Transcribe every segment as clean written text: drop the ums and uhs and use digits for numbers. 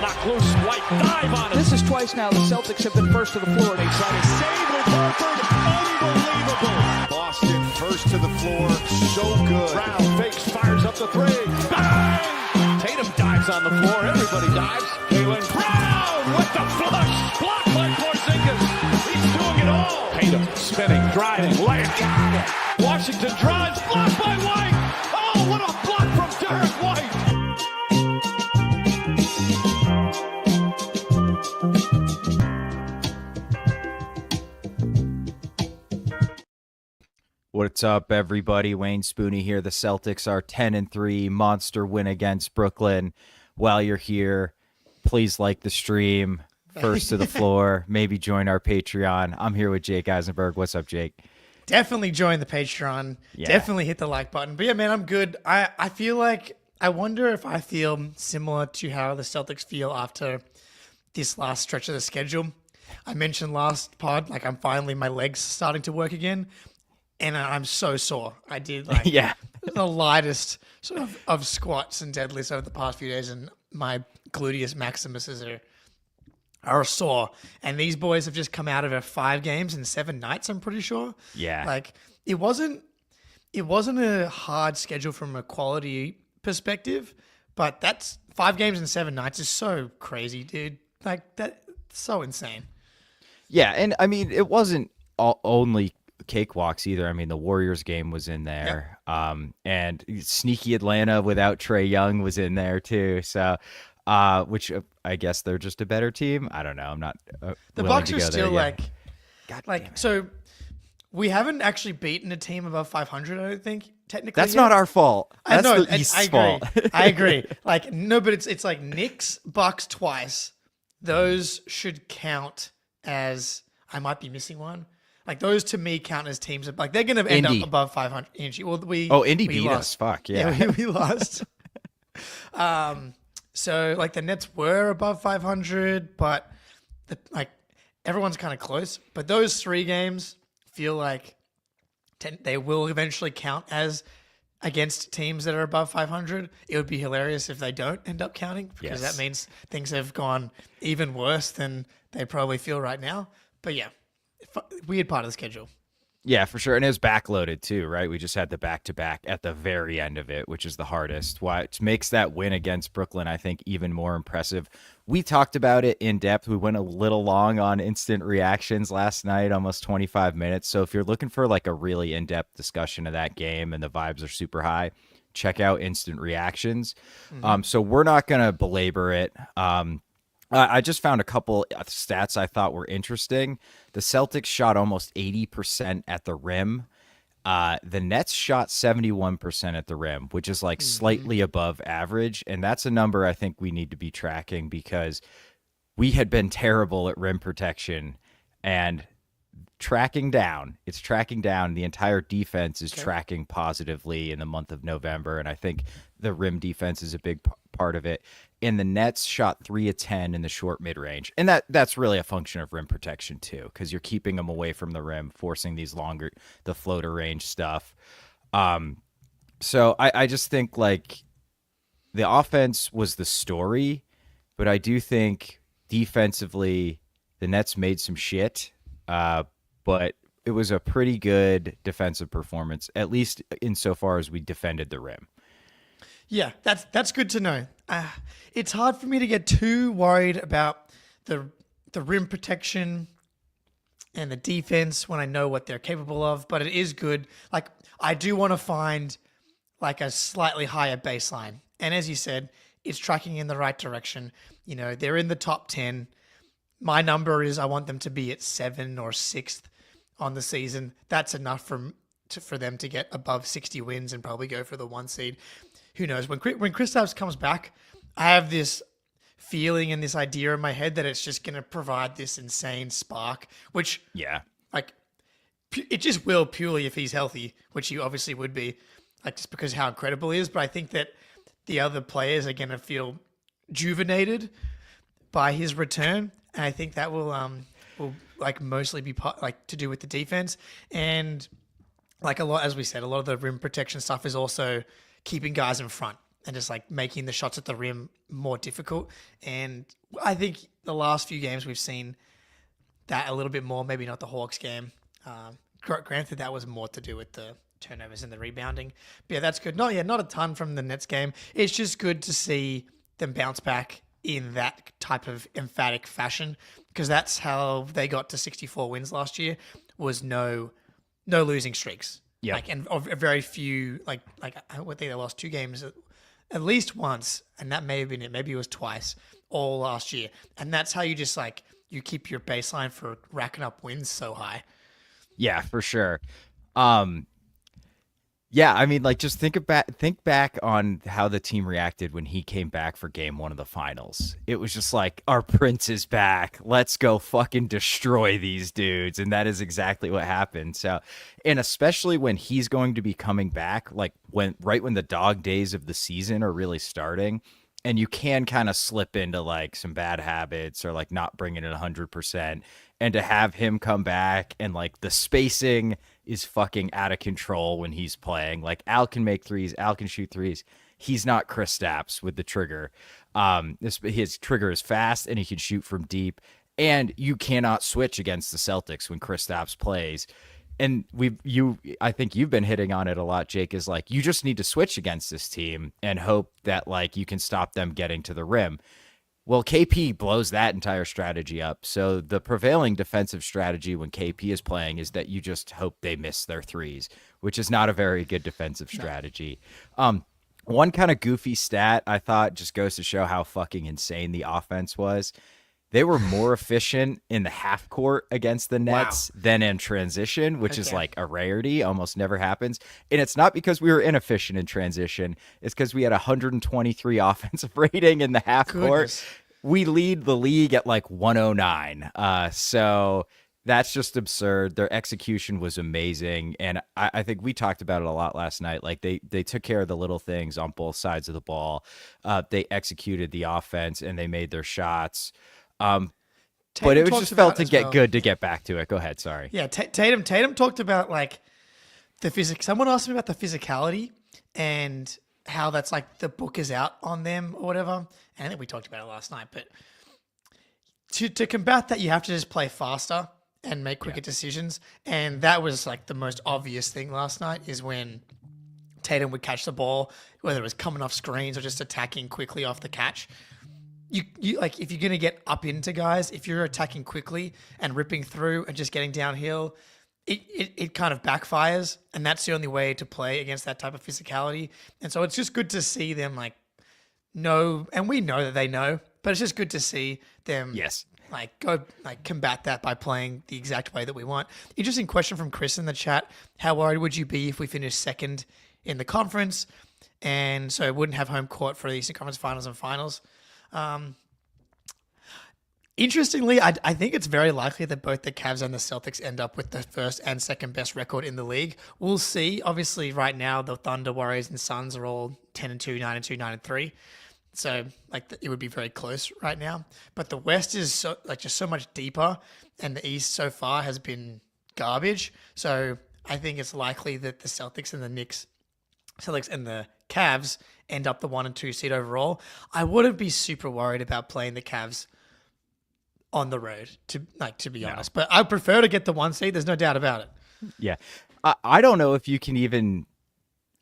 knocked loose. White dive on it. This is twice now the Celtics have been first to the floor. They try to save with Horford. Unbelievable. Boston first to the floor. So good. Brown fakes, fires up the three. Bang! Tatum dives on the floor. Everybody dives. Jaylen Brown with the flush. Blocked by Porzingis. He's doing it all. Tatum spinning, driving, layup. Got it. Washington drives. Blocked by White. Oh, what a block from Derek White. What's up, everybody? Wayne Spooney here. The Celtics are 10-3, monster win against Brooklyn. While you're here, please like the stream, first to the floor, maybe join our Patreon. I'm here with Jake Eisenberg. What's up, Jake? Definitely join the Patreon. Yeah. Definitely hit the like button. But yeah, man, I'm good. I feel like, I wonder if I feel similar to how the Celtics feel after this last stretch of the schedule. I mentioned last pod, like my legs starting to work again. And I'm so sore. I did the lightest sort of squats and deadlifts over the past few days, and my gluteus maximuses are sore. And these boys have just come out of 5 games in 7 nights, I'm pretty sure. Yeah. Like it wasn't a hard schedule from a quality perspective, but that's 5 games in 7 nights is so crazy, dude. Like that's so insane. Yeah, and I mean it wasn't only cakewalks either. I mean, the Warriors game was in there. Yep. And sneaky Atlanta without Trae Young was in there too. So, which I guess they're just a better team. I don't know. I'm not. The Bucks are still so we haven't actually beaten a team above 500. I don't think technically. That's not our fault. That's the East's fault. I agree. Like no, but it's like Knicks, Bucks twice. Those should count as. I might be missing one. Like those to me count as teams. Like they're going to end up above 500. Well, Indy beat us. Fuck yeah, we lost. So like the Nets were above 500, but everyone's kind of close. But those 3 games feel like they will eventually count as against teams that are above 500. It would be hilarious if they don't end up counting because that means things have gone even worse than they probably feel right now. But yeah. Weird part of the schedule. Yeah, for sure. And it was backloaded too, right? We just had the back-to-back at the very end of it, which is the hardest. What makes that win against Brooklyn, I think, even more impressive. We talked about it in depth. We went a little long on instant reactions last night, almost 25 minutes. So if you're looking for like a really in-depth discussion of that game and the vibes are super high, check out instant reactions. Mm-hmm. So we're not going to belabor it. I just found a couple stats I thought were interesting. The Celtics shot almost 80% at the rim. The Nets shot 71% at the rim, which is like slightly above average. And that's a number I think we need to be tracking because we had been terrible at rim protection and tracking down. It's tracking down. The entire defense is tracking positively in the month of November. And I think the rim defense is a big part of it. And the Nets shot 3 of 10 in the short mid-range. And that's really a function of rim protection too, because you're keeping them away from the rim, forcing these the floater range stuff. So I just think like the offense was the story, but I do think defensively the Nets made some shit. But it was a pretty good defensive performance, at least insofar as we defended the rim. Yeah, that's good to know. It's hard for me to get too worried about the rim protection and the defense when I know what they're capable of, but it is good. Like I do want to find like a slightly higher baseline. And as you said, it's tracking in the right direction. You know, they're in the top 10. My number is I want them to be at 7 or 6th on the season. That's enough for them to get above 60 wins and probably go for the 1 seed. Who knows? When Kristaps comes back, I have this feeling and this idea in my head that it's just going to provide this insane spark, which it just will purely if he's healthy, which he obviously would be, like just because how incredible he is. But I think that the other players are going to feel rejuvenated by his return, and I think that will like mostly be to do with the defense and like a lot, as we said, a lot of the rim protection stuff is also keeping guys in front. and just like making the shots at the rim more difficult. And I think the last few games we've seen that a little bit more, maybe not the Hawks game. Granted, that was more to do with the turnovers and the rebounding. But yeah, that's good. Not a ton from the Nets game. It's just good to see them bounce back in that type of emphatic fashion, because that's how they got to 64 wins last year, was no losing streaks. Yeah. And of very few, I would think they lost 2 games at least once, and that may have been it. Maybe it was twice all last year. And that's how you just you keep your baseline for racking up wins so high. Yeah, for sure. Yeah, I mean, just think back on how the team reacted when he came back for game 1 of the finals. It was just like, our prince is back. Let's go fucking destroy these dudes. And that is exactly what happened. So, and especially when he's going to be coming back, right when the dog days of the season are really starting, and you can kind of slip into some bad habits or not bringing it 100%. And to have him come back and the spacing is fucking out of control when he's playing. Al can make threes, Al can shoot threes. He's not Chris Stapps with the trigger. His trigger is fast and he can shoot from deep. And you cannot switch against the Celtics when Chris Stapps plays. And I think you've been hitting on it a lot, Jake, is you just need to switch against this team and hope that you can stop them getting to the rim. Well, KP blows that entire strategy up. So the prevailing defensive strategy when KP is playing is that you just hope they miss their threes, which is not a very good defensive strategy. One kind of goofy stat I thought just goes to show how fucking insane the offense was. They were more efficient in the half court against the Nets than in transition, which is a rarity, almost never happens. And it's not because we were inefficient in transition. It's because we had 123 offensive rating in the half court. We lead the league at 109. So that's just absurd. Their execution was amazing. And I think we talked about it a lot last night. They took care of the little things on both sides of the ball. They executed the offense and they made their shots. But it was just felt to get good to get back to it. Go ahead. Sorry. Yeah. Tatum talked about the physics. Someone asked me about the physicality and how that's the book is out on them or whatever. And I think we talked about it last night, but to combat that, you have to just play faster and make quicker decisions. And that was the most obvious thing last night, is when Tatum would catch the ball, whether it was coming off screens or just attacking quickly off the catch. You if you're going to get up into guys, if you're attacking quickly and ripping through and just getting downhill, it kind of backfires, and that's the only way to play against that type of physicality. And so it's just good to see them know, and we know that they know, but it's just good to see them go combat that by playing the exact way that we want. Interesting question from Chris in the chat. How worried would you be if we finished second in the conference and so wouldn't have home court for the Eastern Conference Finals and Finals? Interestingly, I think it's very likely that both the Cavs and the Celtics end up with the first and second best record in the league. We'll see. Obviously, right now, the Thunder, Warriors, and Suns are all 10-2, 9-2, 9-3. So, it would be very close right now. But the West is just so much deeper, and the East so far has been garbage. So, I think it's likely that the Celtics and the Cavs end up the 1 and 2 seed overall. I wouldn't be super worried about playing the Cavs on the road, to be honest. But I prefer to get the 1 seed. There's no doubt about it. Yeah. I don't know if you can even,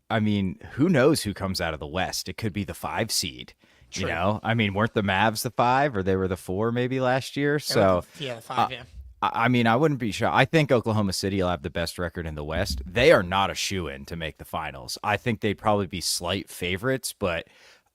who knows who comes out of the West? It could be the 5 seed. True. Weren't the Mavs the 5, or they were the 4 maybe last year? So the 5, yeah. I wouldn't be shocked. I think Oklahoma City will have the best record in the West. They are not a shoo-in to make the finals. I think they'd probably be slight favorites, but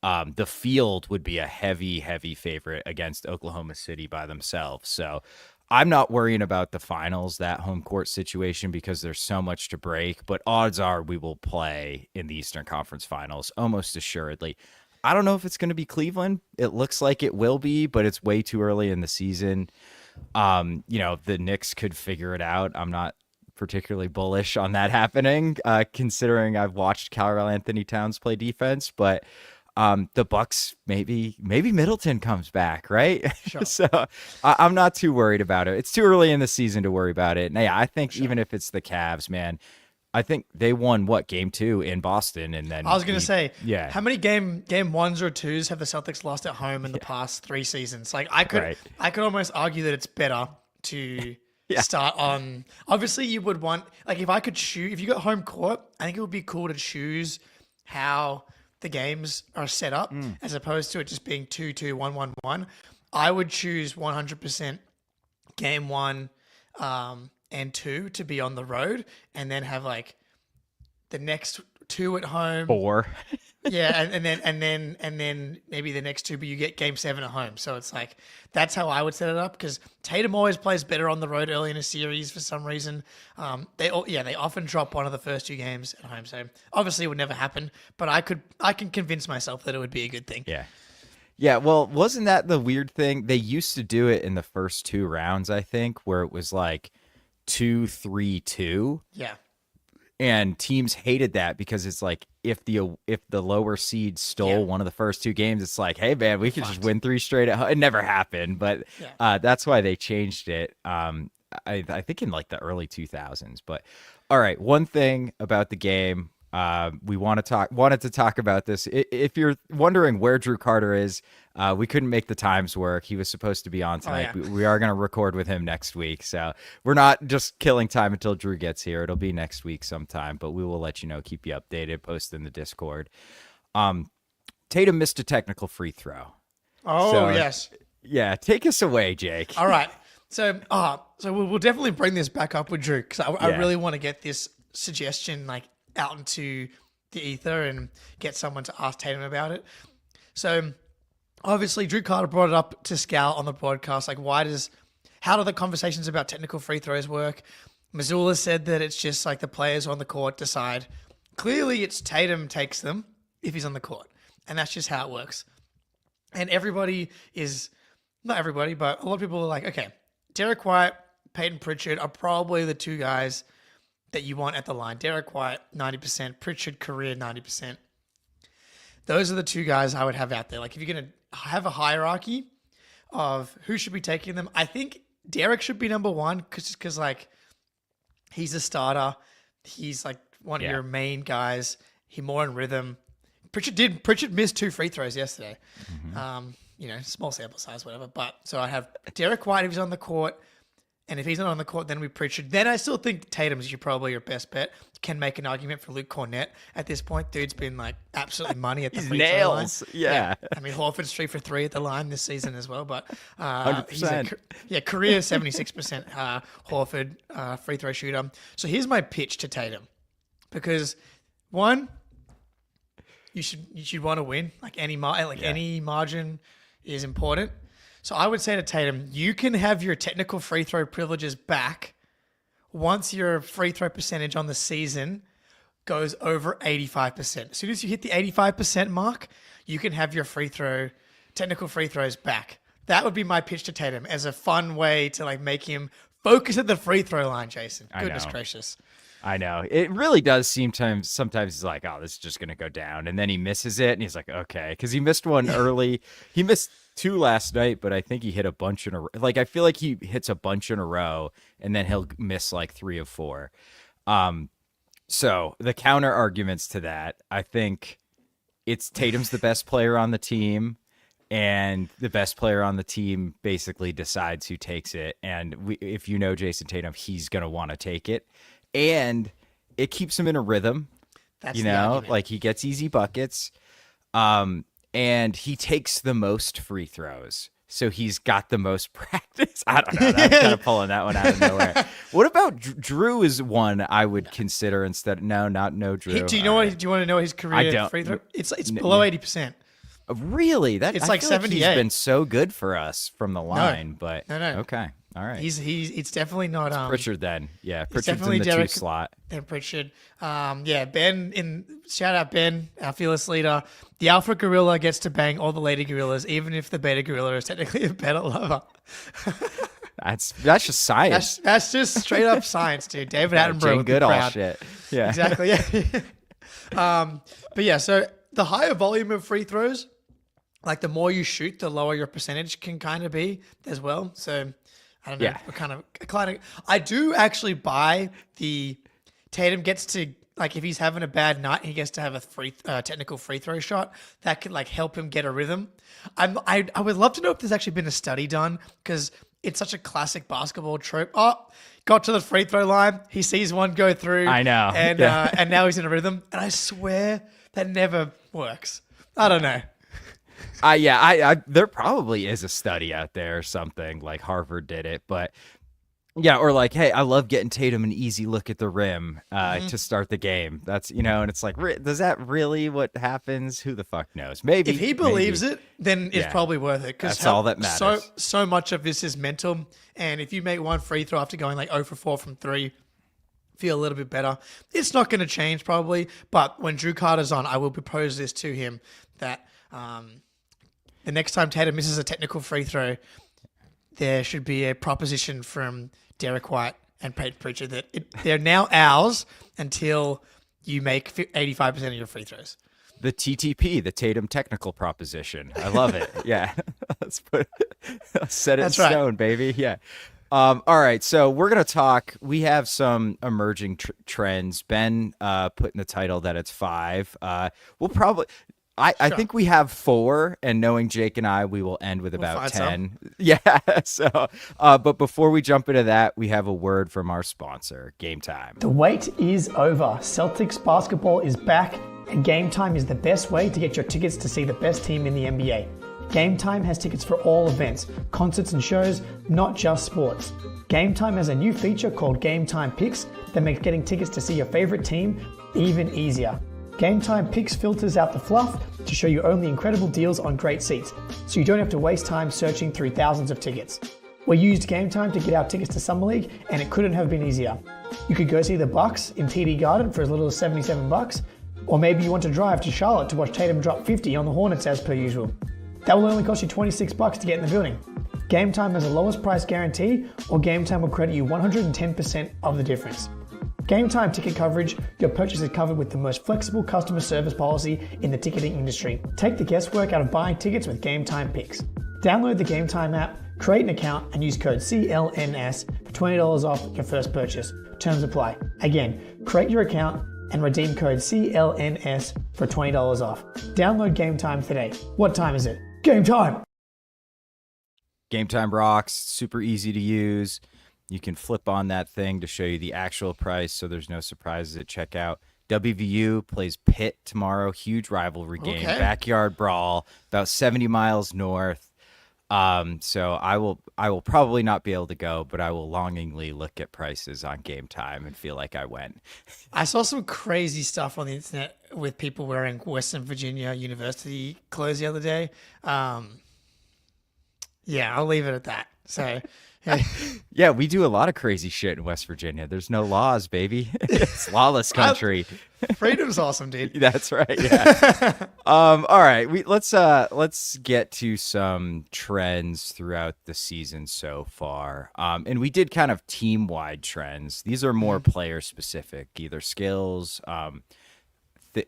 the field would be a heavy, heavy favorite against Oklahoma City by themselves. So I'm not worrying about the finals, that home court situation, because there's so much to break. But odds are we will play in the Eastern Conference Finals, almost assuredly. I don't know if it's going to be Cleveland. It looks like it will be, but it's way too early in the season. The Knicks could figure it out. I'm not particularly bullish on that happening, considering I've watched Karl Anthony Towns play defense, but the Bucks, maybe Middleton comes back, right? Sure. So I'm not too worried about it. It's too early in the season to worry about it. And yeah, I think even if it's the Cavs, man, I think they won game 2 in Boston, and then I was going to say, yeah. how many game 1s or 2s have the Celtics lost at home in the past 3 seasons? Like I could almost argue that it's better to start on. Obviously, you would want, like, if you got home court, I think it would be cool to choose how the games are set up as opposed to it just being 2-2, 1-1-1. I would choose 100% game 1 and 2 to be on the road, and then have like the next 2 at home. 4. Yeah, and then maybe the next 2, but you get game 7 at home. So it's like, that's how I would set it up, because Tatum always plays better on the road early in a series for some reason. They often drop one of the first 2 games at home. So obviously it would never happen, but I can convince myself that it would be a good thing. Yeah. Yeah, well, wasn't that the weird thing? They used to do it in the first 2 rounds, I think, where it was like 2-3-2. Yeah. And teams hated that because it's like, if the lower seed stole one of the first 2 games, it's like, hey man, we could just win 3 straight at home. It never happened, but that's why they changed it. I think in like the early 2000s. But all right, one thing about the game, we wanted to talk about this. If you're wondering where Drew Carter is, we couldn't make the times work. He was supposed to be on tonight. Oh, yeah. We are going to record with him next week. So we're not just killing time until Drew gets here. It'll be next week sometime, but we will let you know, keep you updated, post in the Discord. Tatum missed a technical free throw. Oh, So, yes. Yeah, take us away, Jake. All right. So we'll definitely bring this back up with Drew, because I really want to get this suggestion like out into the ether and get someone to ask Tatum about it. So obviously Drew Carter brought it up to Scout on the broadcast. Like, how do the conversations about technical free throws work? Missoula said that it's just like the players on the court decide. Clearly it's Tatum takes them if he's on the court, and that's just how it works. And not everybody, but a lot of people are like, okay, Derek White, Payton Pritchard are probably the 2 guys that you want at the line. Derek White, 90%. Pritchard, career, 90%. Those are the 2 guys I would have out there. Like, if you're going to have a hierarchy of who should be taking them, I think Derek should be number 1, because like, he's a starter. He's like one of your main guys. He's more in rhythm. Pritchard missed 2 free throws yesterday. Small sample size, whatever. But so I have Derek White if he's on the court. And if he's not on the court, then we Pritchard. Then I still think Tatum's probably your best bet. Can make an argument for Luke Cornett at this point. Dude's been like absolutely money at the free throw line. Yeah. I mean, Horford's 3 for 3 at the line this season as well. But 100%. Career 76% Horford free throw shooter. So here's my pitch to Tatum, because 1, you should want to win. Like any margin is important. So I would say to Tatum, you can have your technical free throw privileges back once your free throw percentage on the season goes over 85%. As soon as you hit the 85% mark, you can have your technical free throws back. That would be my pitch to Tatum as a fun way to like make him focus at the free throw line, Jason. Goodness gracious. I know. It really does seem sometimes he's like, oh, this is just going to go down. And then he misses it, and he's like, okay. Because he missed one early. He missed 2 last night, but I think he hit a bunch in a row. Like, I feel like he hits a bunch in a row, and then he'll miss like 3 of 4. So the counter arguments to that, I think it's Tatum's the best player on the team, and the best player on the team basically decides who takes it. And if you know Jayson Tatum, he's going to want to take it. And it keeps him in a rhythm. That's the argument. Like he gets easy buckets. And he takes the most free throws. So he's got the most practice. I don't know. I'm kind of pulling that one out of nowhere. What about Drew is one I would consider instead. No, no Drew. Do you know what? Do you want to know his career free throw? It's below 80%. Really? It's like 78. He's been so good for us from the line, but no. Okay. All right. It's definitely not Pritchard then. Yeah, Pritchard's definitely in the Derek 2 slot. And Pritchard. Ben shout out Ben, our fearless leader. The alpha gorilla gets to bang all the lady gorillas, even if the beta gorilla is technically a better lover. That's just science. That's just straight up science, dude. David Attenborough Jane would be Goodall proud. shit. Yeah. Exactly. Yeah. But yeah, so the higher volume of free throws, like the more you shoot, the lower your percentage can kind of be as well. So I don't know. Yeah. I do actually buy the Tatum gets to, like, if he's having a bad night, he gets to have a technical free throw shot that could like help him get a rhythm. I would love to know if there's actually been a study done, because it's such a classic basketball trope. Oh, got to the free throw line, he sees one go through. I know. And and now he's in a rhythm. And I swear that never works. I don't know. There probably is a study out there or something, like Harvard did it, but yeah, or like, hey, I love getting Tatum an easy look at the rim to start the game. That's, and it's like, does that really what happens? Who the fuck knows? Maybe if he believes it, then it's probably worth it. That's all that matters. So much of this is mental, and if you make one free throw after going like 0 for 4 from 3, feel a little bit better. It's not going to change probably, but when Drew Carter's on, I will propose this to him that the next time Tatum misses a technical free throw, there should be a proposition from Derek White and Payton Pritchard that they're now ours until you make 85% of your free throws. The TTP, the Tatum technical proposition. I love it. Yeah. Let's set it in stone, baby. Yeah. All right. So we're going to talk. We have some emerging trends. Ben put in the title that it's 5. We'll probably... I think we have 4, and knowing Jake and I, we will end with about 10. Yeah. So, but before we jump into that, we have a word from our sponsor, Game Time. The wait is over. Celtics basketball is back, and Game Time is the best way to get your tickets to see the best team in the NBA. Game Time has tickets for all events, concerts and shows, not just sports. Game Time has a new feature called Game Time Picks that makes getting tickets to see your favorite team even easier. Game Time Picks filters out the fluff to show you only incredible deals on great seats, so you don't have to waste time searching through thousands of tickets. We used Game Time to get our tickets to Summer League, and it couldn't have been easier. You could go see the Bucks in TD Garden for as little as $77, or maybe you want to drive to Charlotte to watch Tatum drop 50 on the Hornets as per usual. That will only cost you $26 to get in the building. Game Time has the lowest price guarantee, or Game Time will credit you 110% of the difference. Game Time ticket coverage, your purchase is covered with the most flexible customer service policy in the ticketing industry. Take the guesswork out of buying tickets with Game Time Picks. Download the Game Time app, create an account, and use code CLNS for $20 off your first purchase. Terms apply. Again, create your account and redeem code CLNS for $20 off. Download Game Time today. What time is it? Game time! Game Time rocks, super easy to use. You can flip on that thing to show you the actual price, so there's no surprises at checkout. WVU plays Pitt tomorrow. Huge rivalry game. Okay. Backyard brawl, about 70 miles north. So I will probably not be able to go, but I will longingly look at prices on Game Time and feel like I went. I saw some crazy stuff on the internet with people wearing Western Virginia University clothes the other day. Yeah, I'll leave it at that. So... Yeah, we do a lot of crazy shit in West Virginia. There's no laws, baby. It's lawless country. Freedom's awesome, dude. That's right. Yeah. All right. Let's get to some trends throughout the season so far. And we did kind of team-wide trends. These are more player specific, either skills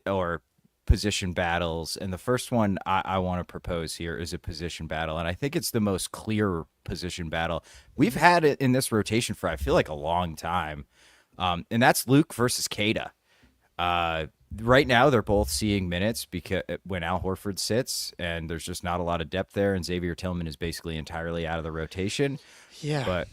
or position battles. And the first one I want to propose here is a position battle. And I think it's the most clear position battle we've had it in this rotation for, I feel like, a long time. And that's Luke versus Kata. Right now, they're both seeing minutes because when Al Horford sits, and there's just not a lot of depth there, and Xavier Tillman is basically entirely out of the rotation. Yeah. But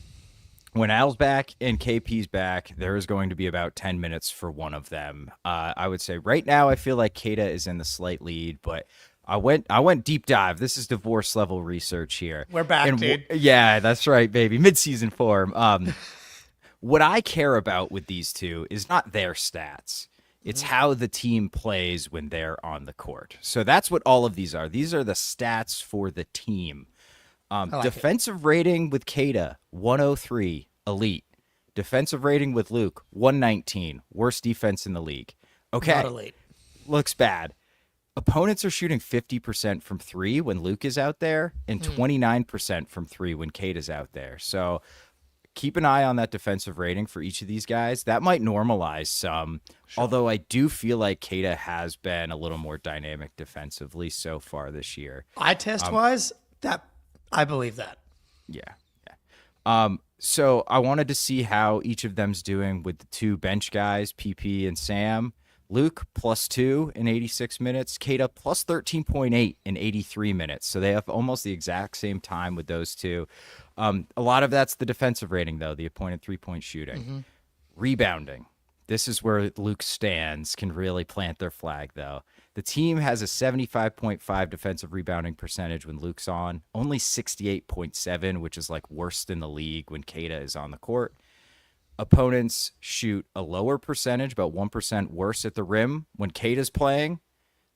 when Al's back and KP's back, there is going to be about 10 minutes for one of them. I would say right now, I feel like Kata is in the slight lead, but I went deep dive. This is divorce level research here. We're back, dude. Yeah, that's right, baby. Mid-season form. What I care about with these two is not their stats. It's how the team plays when they're on the court. So that's what all of these are. These are the stats for the team. Defensive rating with Kata, 103, elite. Defensive rating with Luke, 119, worst defense in the league. Okay, not elite. Looks bad. Opponents are shooting 50% from 3 when Luke is out there and 29% from 3 when Kata's out there. So keep an eye on that defensive rating for each of these guys. That might normalize some, although I do feel like Kata has been a little more dynamic defensively so far this year. Eye test wise, that I believe that. Yeah. So I wanted to see how each of them's doing with the two bench guys, PP and Sam. Luke +2 in 86 minutes, Kata plus 13.8 in 83 minutes. So they have almost the exact same time with those two. A lot of that's the defensive rating, though, the opponent 3-point shooting. Rebounding. This is where Luke's stands can really plant their flag, though. The team has a 75.5 defensive rebounding percentage when Luke's on, only 68.7, which is like worse than the league when Kata is on the court. Opponents shoot a lower percentage, about 1% worse at the rim when Kata's playing,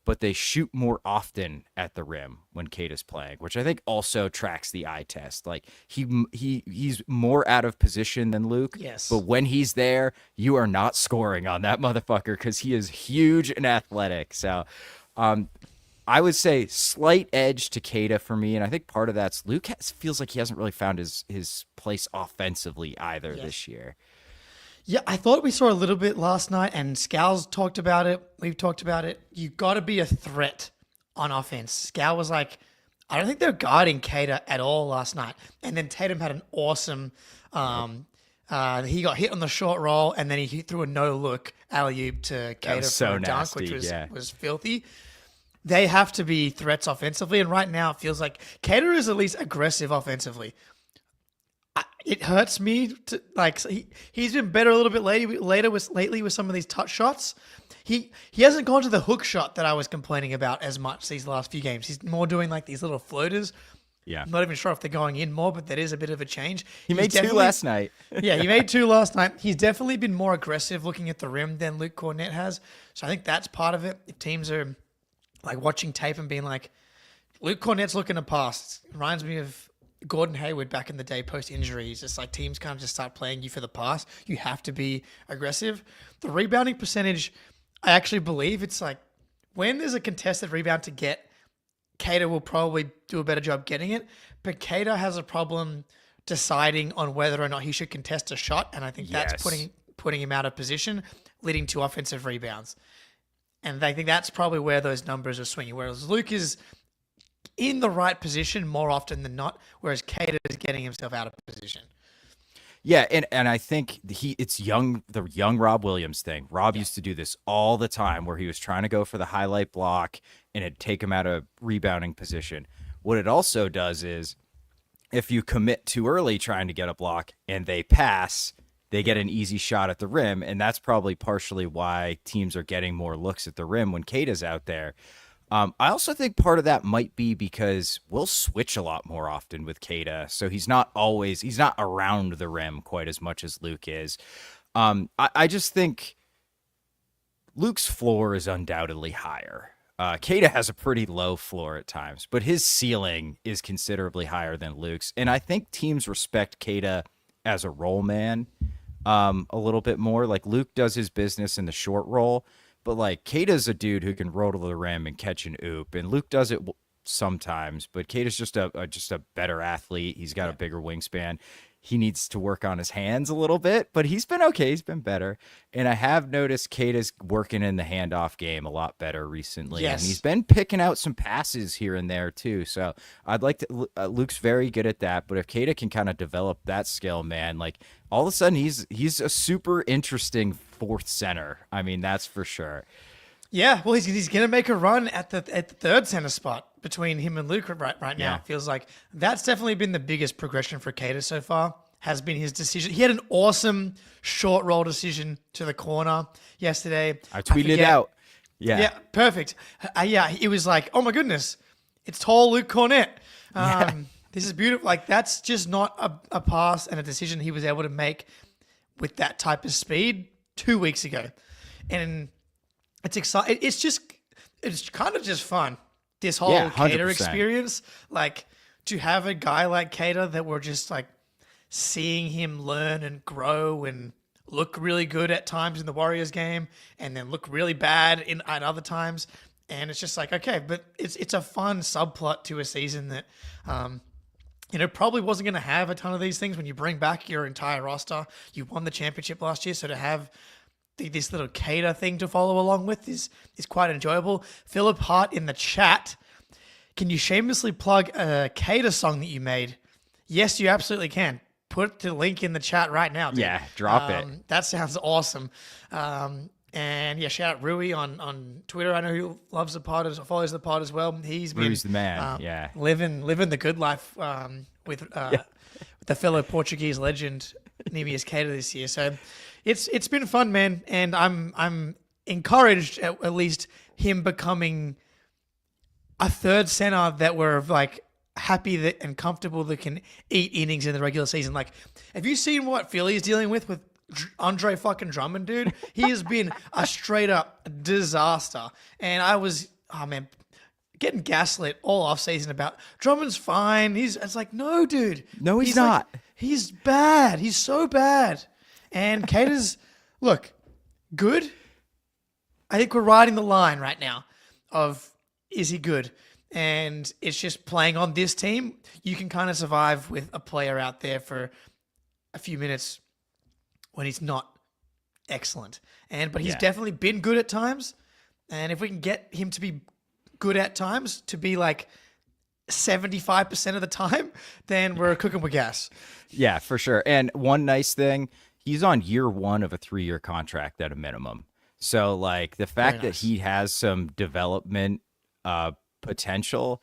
but they shoot more often at the rim when Kata's playing, which I think also tracks the eye test. Like he's more out of position than Luke. Yes. But when he's there, you are not scoring on that motherfucker because he is huge and athletic. So I would say slight edge to Kata for me, and I think part of that's Luke feels like he hasn't really found his place offensively either this year. Yeah, I thought we saw a little bit last night, and Scal's talked about it. We've talked about it. You got to be a threat on offense. Scal was like, I don't think they're guarding Kata at all last night. And then Tatum had an awesome, he got hit on the short roll, and then he threw a no-look alley-oop to Kata for a dunk, which was filthy. They have to be threats offensively, and right now it feels like Kata is at least aggressive offensively. It hurts me to he's been better a little bit lately with some of these touch shots. He hasn't gone to the hook shot that I was complaining about as much these last few games. He's more doing like these little floaters. Yeah. I'm not even sure if they're going in more, but that is a bit of a change. He made 2 last night. Yeah, he made 2 last night. He's definitely been more aggressive looking at the rim than Luke Cornett has. So I think that's part of it. If teams are like watching tape and being like, Luke Cornett's looking to pass. It reminds me of Gordon Hayward back in the day post-injury. It's just like teams can't just start playing you for the pass. You have to be aggressive. The rebounding percentage, I actually believe it's like when there's a contested rebound to get, Kata will probably do a better job getting it, but Kata has a problem deciding on whether or not he should contest a shot, and I think that's putting him out of position, leading to offensive rebounds. And I think that's probably where those numbers are swinging, whereas Luke is in the right position more often than not, whereas Kata is getting himself out of position. Yeah, and I think it's the young Rob Williams thing. Rob used to do this all the time where he was trying to go for the highlight block and it'd take him out of rebounding position. What it also does is if you commit too early trying to get a block and they pass, they get an easy shot at the rim, and that's probably partially why teams are getting more looks at the rim when Kata's out there. I also think part of that might be because we'll switch a lot more often with Kata, so he's not around the rim quite as much as Luke is. I just think Luke's floor is undoubtedly higher. Kata has a pretty low floor at times, but his ceiling is considerably higher than Luke's, and I think teams respect Kata as a roll man a little bit more. Like Luke does his business in the short roll, but like Kata's a dude who can roll to the rim and catch an oop, and Luke does it sometimes. But Kata's just a better athlete. He's got a bigger wingspan. He needs to work on his hands a little bit, but he's been okay. He's been better, and I have noticed Kata's working in the handoff game a lot better recently. Yes, and he's been picking out some passes here and there too. So I'd like to. Luke's very good at that, but if Kata can kind of develop that skill, man, like all of a sudden he's a super interesting fourth center. I mean, that's for sure. Yeah, well, he's going to make a run at the third center spot between him and Luke right now. Yeah. It feels like that's definitely been the biggest progression for Kata so far, has been his decision. He had an awesome short roll decision to the corner yesterday. I tweeted it out. Yeah. Yeah, perfect. It was like, oh my goodness, it's tall Luke Cornett. This is beautiful. Like, that's just not a pass and a decision he was able to make with that type of speed 2 weeks ago. And it's exciting. It's kind of just fun. This whole Kata experience, like to have a guy like Kata that we're just like seeing him learn and grow and look really good at times in the Warriors game, and then look really bad at other times. And it's just like, okay, but it's a fun subplot to a season that, probably wasn't going to have a ton of these things when you bring back your entire roster. You won the championship last year, so to have this little Kata thing to follow along with is quite enjoyable. Philip Hart in the chat, can you shamelessly plug a Kata song that you made? Yes, you absolutely can. put the link in the chat right now, dude. Yeah, drop it. That sounds awesome. And yeah, shout out Rui on Twitter. I know he loves the pod, follows the pod as well. He's been Rui's the man. Yeah, living the good life with the fellow Portuguese legend Neemy Cater this year. So it's been fun, man, and I'm encouraged at least him becoming a third center that we're like happy that and comfortable that can eat innings in the regular season. Like, have you seen what Philly is dealing with Andre fucking Drummond, dude? He has been a straight up disaster. And I was, getting gaslit all off season about Drummond's fine. It's like, no, dude. No, he's not. Like, he's bad. He's so bad. And Cater's, look, good. I think we're riding the line right now of, is he good? And it's just playing on this team. You can kind of survive with a player out there for a few minutes when he's not excellent. But he's definitely been good at times. And if we can get him to be good at times, to be like 75% of the time, then we're cooking with gas. Yeah, for sure. And one nice thing, he's on year 1 of a 3-year contract at a minimum. So like the fact that he has some development potential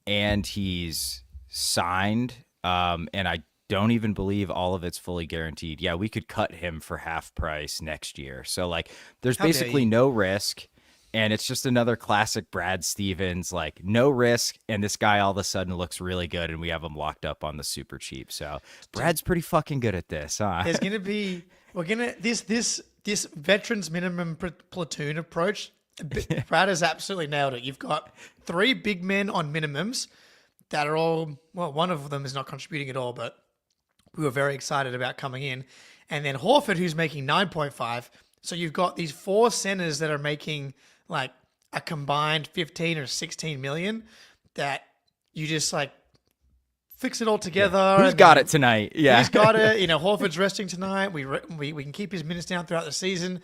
and he's signed, and I don't even believe all of it's fully guaranteed. Yeah, we could cut him for half price next year. So like there's basically no risk, and it's just another classic Brad Stevens, like no risk, and this guy all of a sudden looks really good and we have him locked up on the super cheap. So Brad's pretty fucking good at this, huh? There's gonna be this veterans minimum platoon approach. Brad has absolutely nailed it. You've got 3 big men on minimums that are all, well, one of them is not contributing at all, but we were very excited about coming in. And then Horford, who's making 9.5. So you've got these 4 centers that are making like a combined 15 or 16 million that you just like fix it all together. Yeah. Who's got it tonight? Yeah. Who's got it? Horford's resting tonight. We can keep his minutes down throughout the season.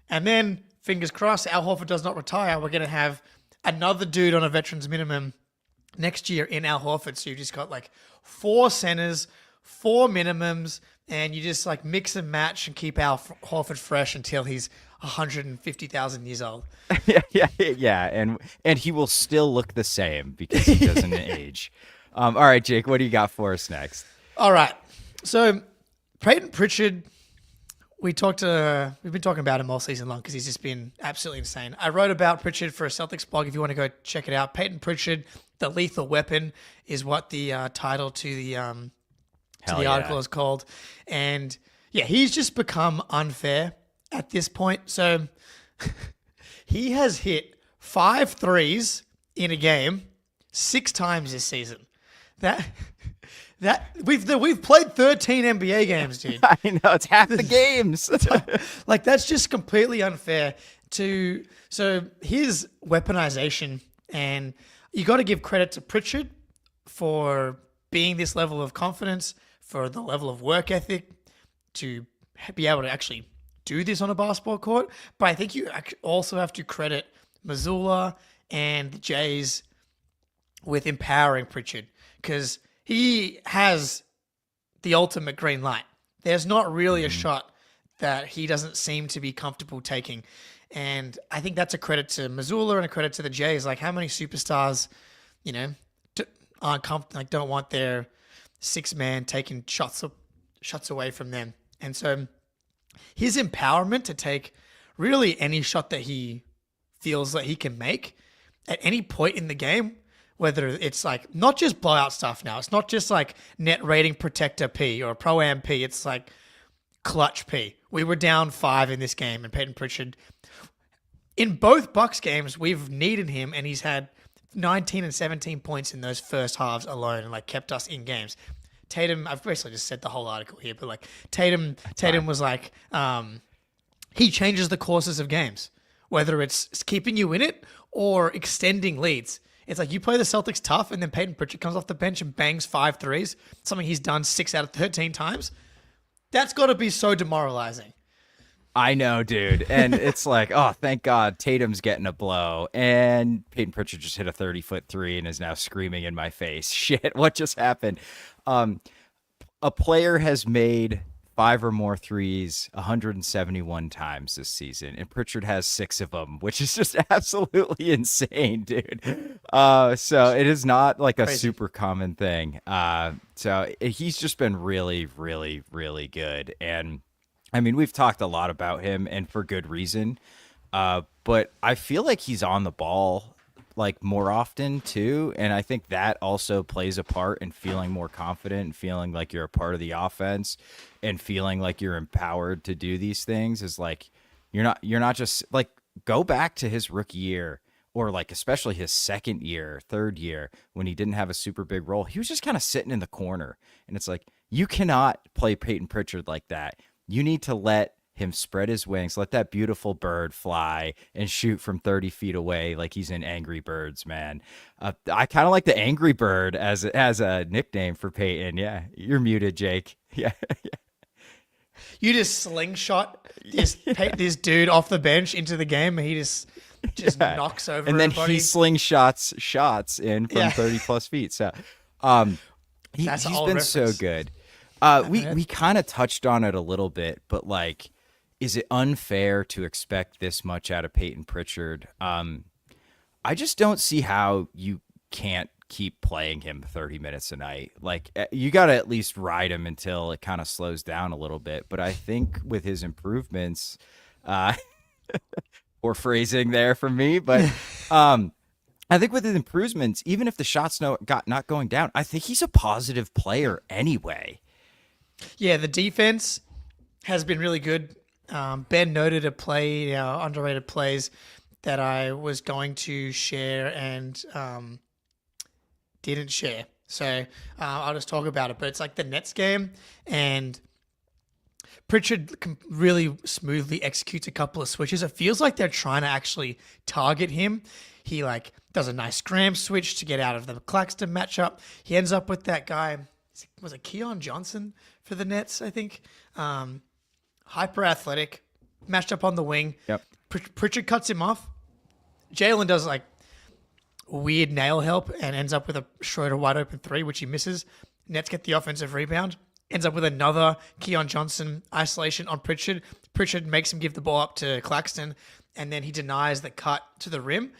And then, fingers crossed, Al Horford does not retire. We're going to have another dude on a veterans minimum next year in Al Horford. So you just got like 4 centers, 4 minimums, and you just like mix and match and keep Al Horford fresh until he's 150,000 years old. Yeah. And he will still look the same because he doesn't age. All right, Jake, what do you got for us next? All right. So Payton Pritchard, we've been talking about him all season long because he's just been absolutely insane. I wrote about Pritchard for a Celtics blog. If you want to go check it out, Payton Pritchard, the lethal weapon, is what the title to the article is called. And yeah, he's just become unfair at this point. So he has hit 5 threes in a game 6 times this season. That we've played 13 NBA games, dude. I know, it's half the games. Like that's just completely unfair so his weaponization, and you got to give credit to Pritchard for being this level of confidence, for the level of work ethic to be able to actually do this on a basketball court. But I think you also have to credit Missoula and the Jays with empowering Pritchard, because he has the ultimate green light. There's not really a shot that he doesn't seem to be comfortable taking. And I think that's a credit to Missoula and a credit to the Jays. Like, how many superstars, don't want their 6-man taking shots away from them. And so his empowerment to take really any shot that he feels that he can make at any point in the game, whether it's like not just blowout stuff now. It's not just like net rating protector P or pro-am P. It's like clutch P. We were down 5 in this game, and Payton Pritchard, in both Bucks games, we've needed him, and he's had 19 and 17 points in those first halves alone, and like kept us in games. Tatum, I've basically just said the whole article here, but like Tatum was like, he changes the courses of games, whether it's keeping you in it or extending leads. It's like you play the Celtics tough, and then Payton Pritchard comes off the bench and bangs 5 threes, something he's done 6 out of 13 times. That's got to be so demoralizing. I know, dude. And it's like, oh, thank God Tatum's getting a blow. And Payton Pritchard just hit a 30-foot 3 and is now screaming in my face. Shit, what just happened? a player has made 5 or more threes 171 times this season, and Pritchard has 6 of them, which is just absolutely insane, dude. So it is not like a Crazy. super common thing. So he's just been really, really, really good. And I mean, we've talked a lot about him, and for good reason. But I feel like he's on the ball like more often too, and I think that also plays a part in feeling more confident and feeling like you're a part of the offense and feeling like you're empowered to do these things. Is like you're not just like, go back to his rookie year, or like especially his second year, third year, when he didn't have a super big role. He was just kind of sitting in the corner, and it's like, you cannot play Payton Pritchard like that. You need to let him spread his wings, let that beautiful bird fly and shoot from 30 feet away like he's in Angry Birds, man. I kind of like the Angry Bird as a nickname for Peyton. Yeah, you're muted, Jake. Yeah. You just slingshot this dude off the bench into the game, and he just knocks over and then everybody. he slingshots shots in from 30 plus feet. So he's been so good. We kind of touched on it a little bit, but like, is it unfair to expect this much out of Payton Pritchard? I just don't see how you can't keep playing him 30 minutes a night. Like, you got to at least ride him until it kind of slows down a little bit. But I think with his improvements, or phrasing there from me, but I think with his improvements, even if the shots not going down, I think he's a positive player anyway. Yeah, the defense has been really good. Ben noted a play, underrated plays, that I was going to share and didn't share. So I'll just talk about it. But it's like the Nets game, and Pritchard really smoothly executes a couple of switches. It feels like they're trying to actually target him. He like does a nice scram switch to get out of the Claxton matchup. He ends up with that guy. Was it Keon Johnson for the Nets, I think? Hyper athletic, matched up on the wing. Yep. Pritchard cuts him off. Jalen does like weird nail help and ends up with a Schroeder wide open 3, which he misses. Nets get the offensive rebound. Ends up with another Keon Johnson isolation on Pritchard. Pritchard makes him give the ball up to Claxton, and then he denies the cut to the rim.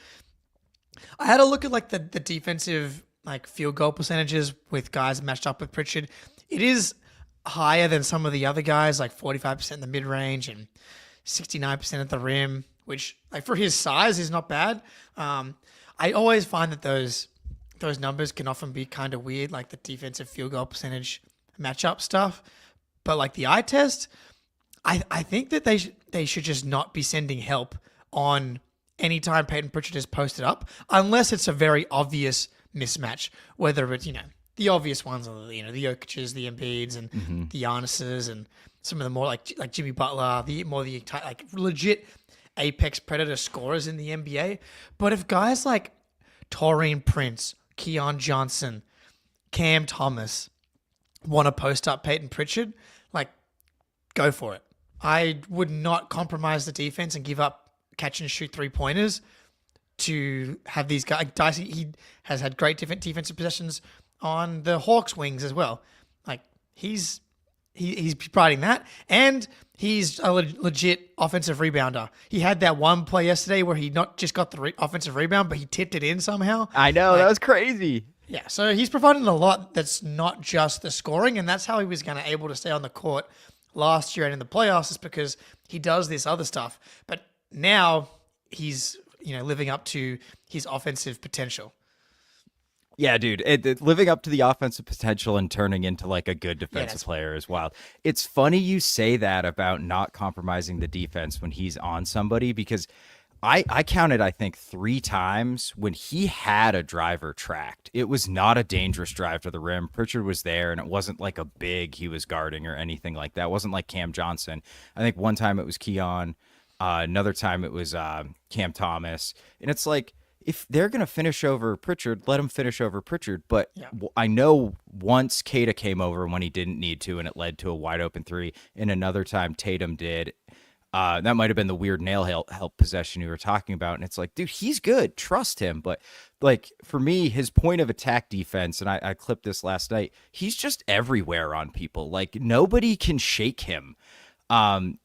I had a look at like the defensive like field goal percentages with guys matched up with Pritchard. It is higher than some of the other guys, like 45% in the mid range and 69% at the rim, which like for his size is not bad. I always find that those numbers can often be kind of weird, like the defensive field goal percentage matchup stuff. But like the eye test, I think that they should just not be sending help on any time Payton Pritchard is posted up, unless it's a very obvious mismatch, whether it's, the obvious ones are, the Jokic's, the Embiids, and the Giannis's, and some of the more like Jimmy Butler, the like legit apex predator scorers in the NBA. But if guys like Taurean Prince, Keon Johnson, Cam Thomas want to post up Payton Pritchard, like, go for it. I would not compromise the defense and give up catch and shoot 3-pointers to have these guys. Dicey, he has had great different defensive possessions on the Hawks wings as well. Like, he's providing that, and he's a legit offensive rebounder. He had that one play yesterday where he not just got the offensive rebound, but he tipped it in somehow. I know, that was crazy. Yeah, so he's providing a lot that's not just the scoring, and that's how he was going to able to stay on the court last year and in the playoffs, is because he does this other stuff. But now he's living up to his offensive potential. Yeah, dude, living up to the offensive potential and turning into like a good defensive player is wild. It's funny you say that about not compromising the defense when he's on somebody, because I counted, I think, 3 times when he had a driver tracked. It was not a dangerous drive to the rim. Pritchard was there, and it wasn't like a big he was guarding or anything like that. It wasn't like Cam Johnson. I think one time it was Keon. Another time it was Cam Thomas. And it's like, if they're going to finish over Pritchard, let him finish over Pritchard. But I know once Kata came over when he didn't need to, and it led to a wide open 3. And another time Tatum did. That might have been the weird nail help possession you were talking about. And it's like, dude, he's good. Trust him. But like for me, his point of attack defense, and I clipped this last night, he's just everywhere on people. Like nobody can shake him. And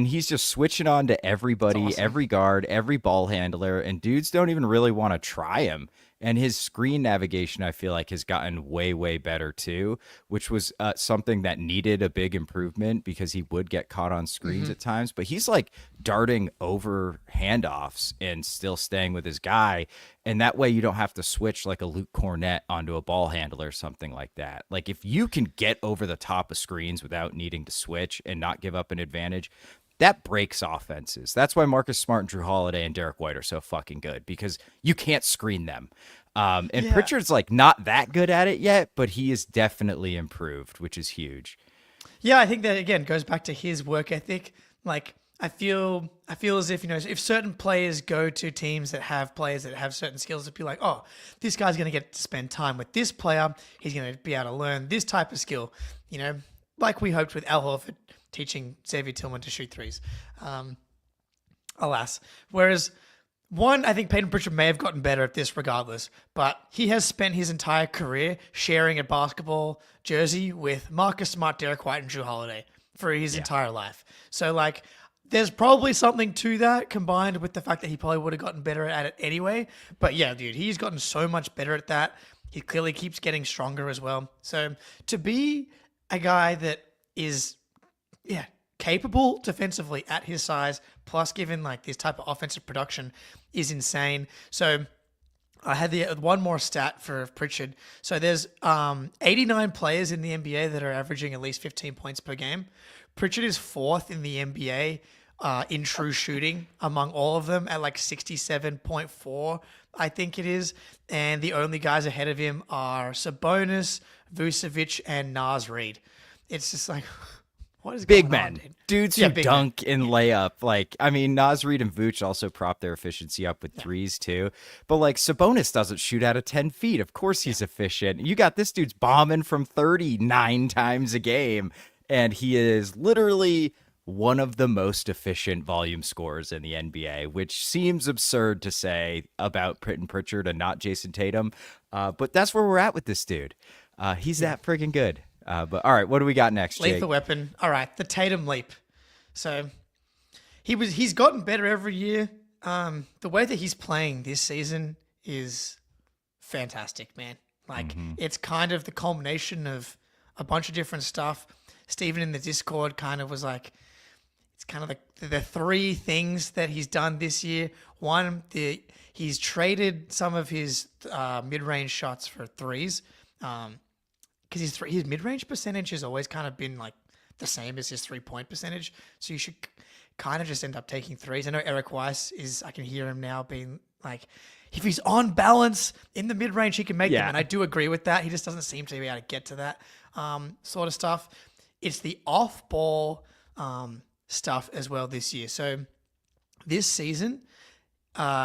he's just switching on to everybody, awesome. every guard, every ball handler, and dudes don't even really want to try him. And his screen navigation, I feel like, has gotten way, way better too, which was something that needed a big improvement because he would get caught on screens at times. But he's like darting over handoffs and still staying with his guy. And that way you don't have to switch like a Luke Cornett onto a ball handler or something like that. Like if you can get over the top of screens without needing to switch and not give up an advantage, that breaks offenses. That's why Marcus Smart and Drew Holiday and Derek White are so fucking good, because you can't screen them. Pritchard's like not that good at it yet, but he is definitely improved, which is huge. Yeah, I think that again goes back to his work ethic. Like I feel as if, if certain players go to teams that have players that have certain skills, it'd be like, oh, this guy's going to get to spend time with this player. He's going to be able to learn this type of skill, like we hoped with Al Horford teaching Xavier Tillman to shoot threes. Alas. Whereas I think Payton Pritchard may have gotten better at this regardless, but he has spent his entire career sharing a basketball jersey with Marcus Smart, Derek White, and Drew Holiday for his entire life. So, like, there's probably something to that combined with the fact that he probably would have gotten better at it anyway. But yeah, dude, he's gotten so much better at that. He clearly keeps getting stronger as well. So to be a guy that is capable defensively at his size, plus given like this type of offensive production, is insane. So I had one more stat for Pritchard. So there's 89 players in the NBA that are averaging at least 15 points per game. Pritchard is fourth in the NBA in true shooting among all of them at like 67.4, I think it is. And the only guys ahead of him are Sabonis, Vucevic, and Naz Reid. It's just like... what is big going men, on, dude? dudes who dunk and layup. Like, I mean, Naz Reid and Vooch also prop their efficiency up with threes too. But like Sabonis doesn't shoot out of 10 feet. Of course he's efficient. You got this dude's bombing from 39 times a game. And he is literally one of the most efficient volume scorers in the NBA, which seems absurd to say about Payton Pritchard and not Jayson Tatum. But that's where we're at with this dude. He's that friggin' good. But all right, what do we got next, Jake? Lethal weapon. All right, the Tatum leap. So he's gotten better every year. The way that he's playing this season is fantastic, man. Like it's kind of the culmination of a bunch of different stuff. Steven in the Discord kind of was like, it's kind of the three things that he's done this year. One, he's traded some of his mid-range shots for threes. Because his mid-range percentage has always kind of been like the same as his three-point percentage. So you should kind of just end up taking threes. I know Eric Weiss I can hear him now being like, if he's on balance in the mid-range, he can make them. And I do agree with that. He just doesn't seem to be able to get to that sort of stuff. It's the off-ball stuff as well this year. So this season,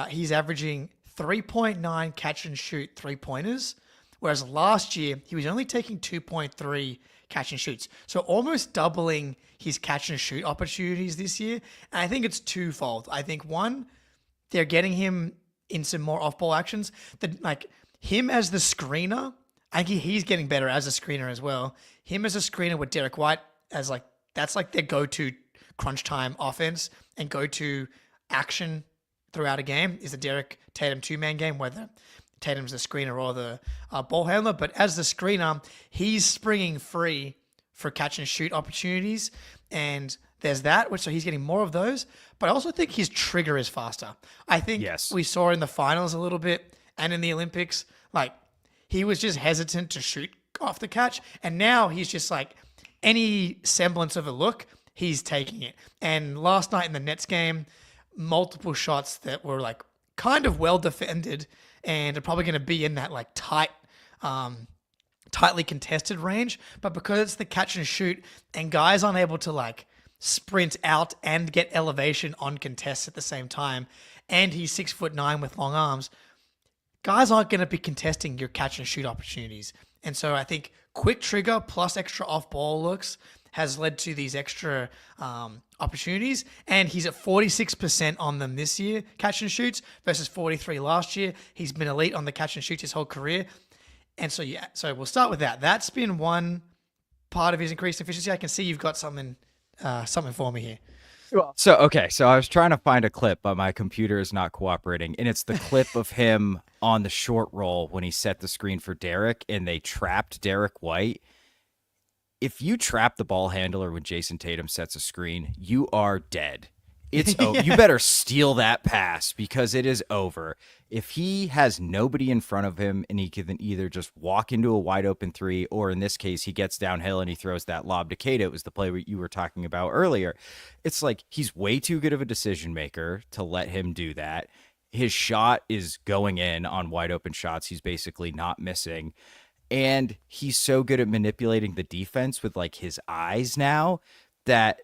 he's averaging 3.9 catch-and-shoot three-pointers. Whereas last year, he was only taking 2.3 catch and shoots. So almost doubling his catch and shoot opportunities this year. And I think it's twofold. I think one, they're getting him in some more off-ball actions. Like him as the screener, I think he's getting better as a screener as well. Him as a screener with Derek White as like, that's like their go-to crunch time offense and go-to action throughout a game is the Derek Tatum two-man game, whether Tatum's the screener or the ball handler, but as the screener, he's springing free for catch and shoot opportunities, and there's that, so he's getting more of those, but I also think his trigger is faster. I think we saw in the finals a little bit, and in the Olympics, like, he was just hesitant to shoot off the catch, and now he's just like, any semblance of a look, he's taking it. And last night in the Nets game, multiple shots that were like kind of well defended, and are probably going to be in that like tightly contested range. But because it's the catch and shoot and guys aren't able to like sprint out and get elevation on contests at the same time, and he's 6'9" with long arms, guys aren't going to be contesting your catch and shoot opportunities. And so I think quick trigger plus extra off ball looks has led to these extra opportunities. And he's at 46% on them this year, catch and shoots, versus 43 last year. He's been elite on the catch and shoots his whole career. And so, yeah, so we'll start with that. That's been one part of his increased efficiency. I can see you've got something for me here. So I was trying to find a clip, but my computer is not cooperating. And it's the clip of him on the short roll when he set the screen for Derek and they trapped Derek White. If you trap the ball handler when Jayson Tatum sets a screen, you are dead. It's over. You better steal that pass because it is over. If he has nobody in front of him and he can either just walk into a wide open three, or in this case, he gets downhill and he throws that lob to Kata. It was the play you were talking about earlier. It's like he's way too good of a decision maker to let him do that. His shot is going in on wide open shots. He's basically not missing. And he's so good at manipulating the defense with like his eyes now,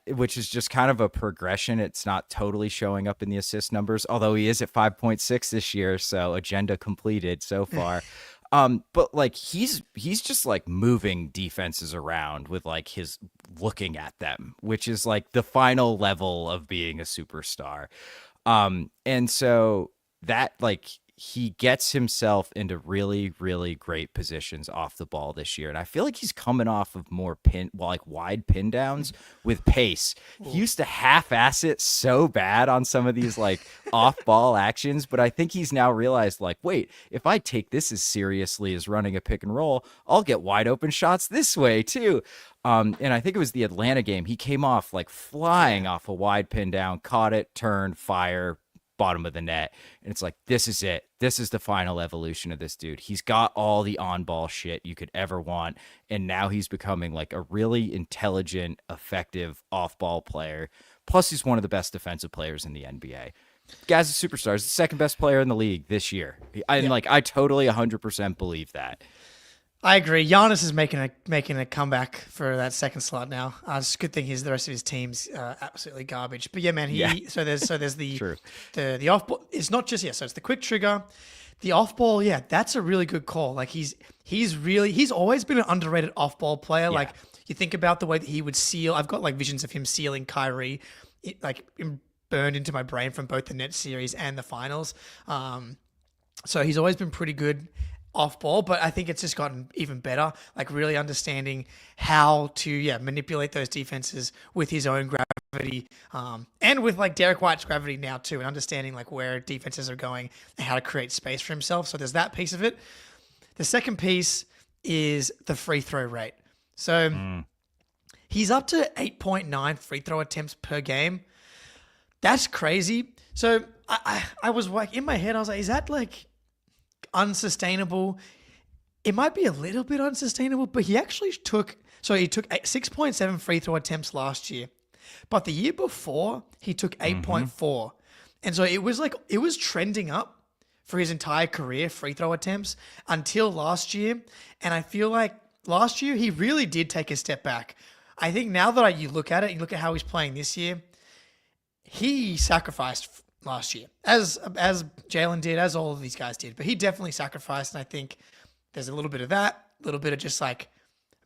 which is just kind of a progression. It's not totally showing up in the assist numbers, although he is at 5.6 this year. So agenda completed so far. But like he's just like moving defenses around with like his looking at them, which is like the final level of being a superstar. And so that like he gets himself into really, really great positions off the ball this year. And I feel like he's coming off of more wide pin downs with pace. He used to half-ass it so bad on some of these like off-ball actions, but I think he's now realized like, wait, if I take this as seriously as running a pick and roll, I'll get wide open shots this way too. And I think it was the Atlanta game. He came off like flying off a wide pin down, caught it, turned, fire, bottom of the net. And it's like, this is it. This is the final evolution of this dude. He's got all the on-ball shit you could ever want. And now he's becoming like a really intelligent, effective off-ball player. Plus, he's one of the best defensive players in the NBA. Guy's a superstar. He's the second best player in the league this year. I totally 100% believe that. I agree. Giannis is making a comeback for that second slot now. It's a good thing the rest of his team's absolutely garbage. But yeah, man, so there's the the off ball. It's not just so it's the quick trigger, the off ball. Yeah, that's a really good call. Like he's always been an underrated off ball player. Yeah. Like you think about the way that he would seal. I've got like visions of him sealing Kyrie, burned into my brain from both the Nets series and the finals. So he's always been pretty good off ball, but I think it's just gotten even better, like really understanding how to manipulate those defenses with his own gravity, and with like Derek White's gravity now too, and understanding like where defenses are going and how to create space for himself. So there's that piece of it. The second piece is the free throw rate. So he's up to 8.9 free throw attempts per game. That's crazy. So I was like in my head, I was like, is that like unsustainable? It might be a little bit unsustainable, but he actually took 6.7 free throw attempts last year, but the year before he took 8.4. And so it was trending up for his entire career, free throw attempts, until last year. And I feel like last year he really did take a step back. I think now that you look at how he's playing this year, he sacrificed last year, as Jalen did, as all of these guys did, but he definitely sacrificed. And I think there's a little bit of that, a little bit of just like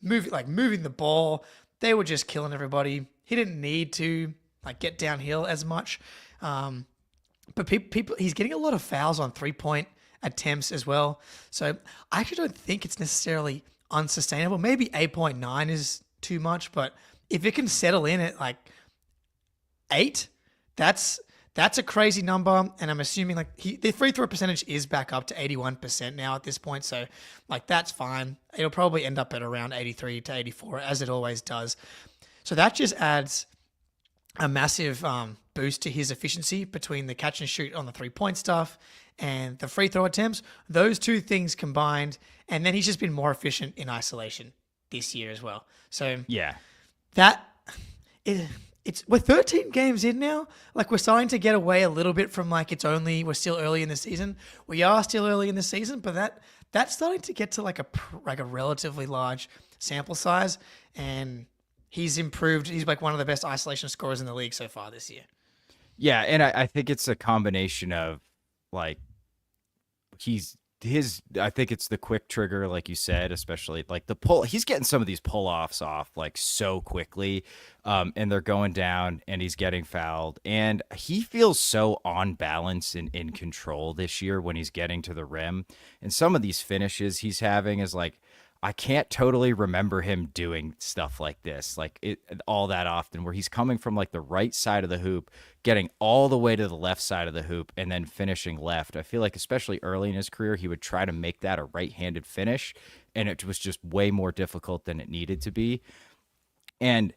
moving the ball. They were just killing everybody. He didn't need to like get downhill as much. But people, he's getting a lot of fouls on 3-point attempts as well. So I actually don't think it's necessarily unsustainable. Maybe 8.9 is too much, but if it can settle in at like 8, that's a crazy number. And I'm assuming like the free throw percentage is back up to 81% now at this point. So like that's fine. It'll probably end up at around 83 to 84 as it always does. So that just adds a massive boost to his efficiency between the catch and shoot on the 3-point stuff and the free throw attempts. Those two things combined, and then he's just been more efficient in isolation this year as well. So yeah, we're 13 games in now. Like we're starting to get away a little bit from like we're still early in the season. We are still early in the season, but that's starting to get to like a relatively large sample size, and he's improved. He's like one of the best isolation scorers in the league so far this year. Yeah, and I think it's a combination of like I think it's the quick trigger, like you said, especially like the pull. He's getting some of these pull-offs off like so quickly, and they're going down, and he's getting fouled. And he feels so on balance and in control this year when he's getting to the rim. And some of these finishes he's having is like, I can't totally remember him doing stuff like this, like it all that often, where he's coming from like the right side of the hoop, getting all the way to the left side of the hoop, and then finishing left. I feel like especially early in his career, he would try to make that a right-handed finish, and it was just way more difficult than it needed to be. And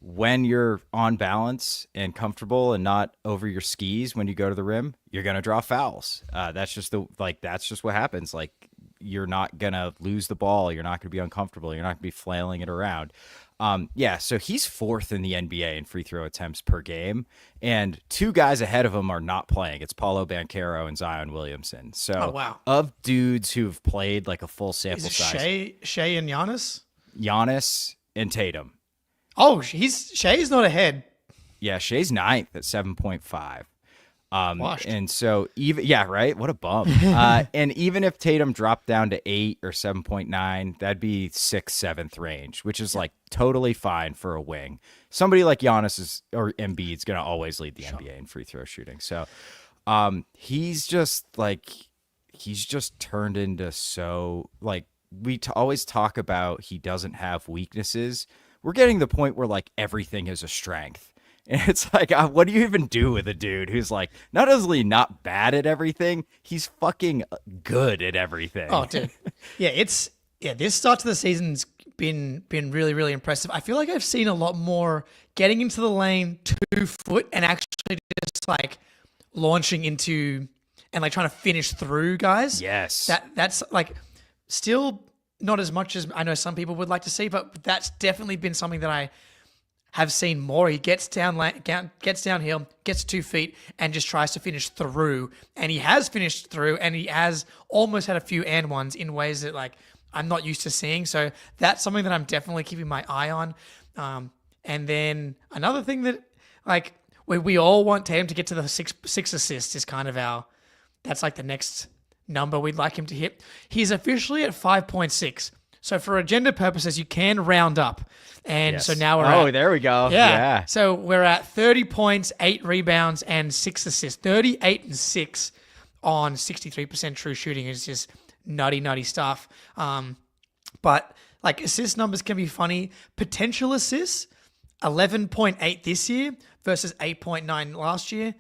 when you're on balance and comfortable and not over your skis when you go to the rim, you're going to draw fouls. That's just what happens. Like, you're not going to lose the ball. You're not going to be uncomfortable. You're not going to be flailing it around. So he's fourth in the NBA in free throw attempts per game, and two guys ahead of him are not playing. It's Paulo Banchero and Zion Williamson. So of dudes who've played like a full sample size. Shea and Giannis and Tatum. Oh, Shea's not ahead. Yeah, Shea's ninth at 7.5. Washed. And so right? What a bum. And even if Tatum dropped down to 8 or 7.9, that'd be 6th, 7th range, which is like totally fine for a wing. Somebody like Giannis or Embiid's going to always lead the NBA in free throw shooting. So he's just turned into so like we always talk about he doesn't have weaknesses. We're getting to the point where like everything is a strength. And it's like, what do you even do with a dude who's like not only not bad at everything, he's fucking good at everything. Oh, dude. This start to the season's been really, really impressive. I feel like I've seen a lot more getting into the lane 2 foot and actually just like launching into and like trying to finish through guys. Yes. That's like still not as much as I know some people would like to see, but that's definitely been something that I have seen more. He gets downhill, gets 2 feet, and just tries to finish through. And he has finished through, and he has almost had a few and ones in ways that like I'm not used to seeing. So that's something that I'm definitely keeping my eye on. And then another thing that like we all want Tatum to get to the six assists is kind of that's like the next number we'd like him to hit. He's officially at 5.6. So for agenda purposes, you can round up. And so now we're there we go. Yeah. So we're at 30 points, 8 rebounds, and 6 assists. 38 and 6 on 63% true shooting is just nutty stuff. But like assist numbers can be funny. Potential assists, 11.8 this year versus 8.9 last year.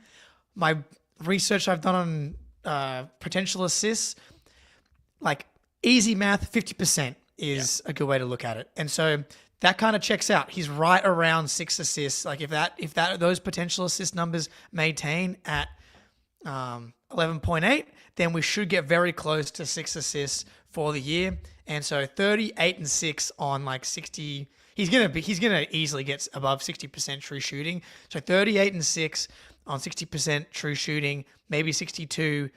My research I've done on potential assists, like easy math, 50%. Is a good way to look at it. And so that kind of checks out. He's right around 6 assists. Like if those potential assist numbers maintain at 11.8, then we should get very close to 6 assists for the year. And so 38 and 6 on like 60, he's gonna easily get above 60% true shooting. So 38 and 6 on 60% true shooting, maybe 62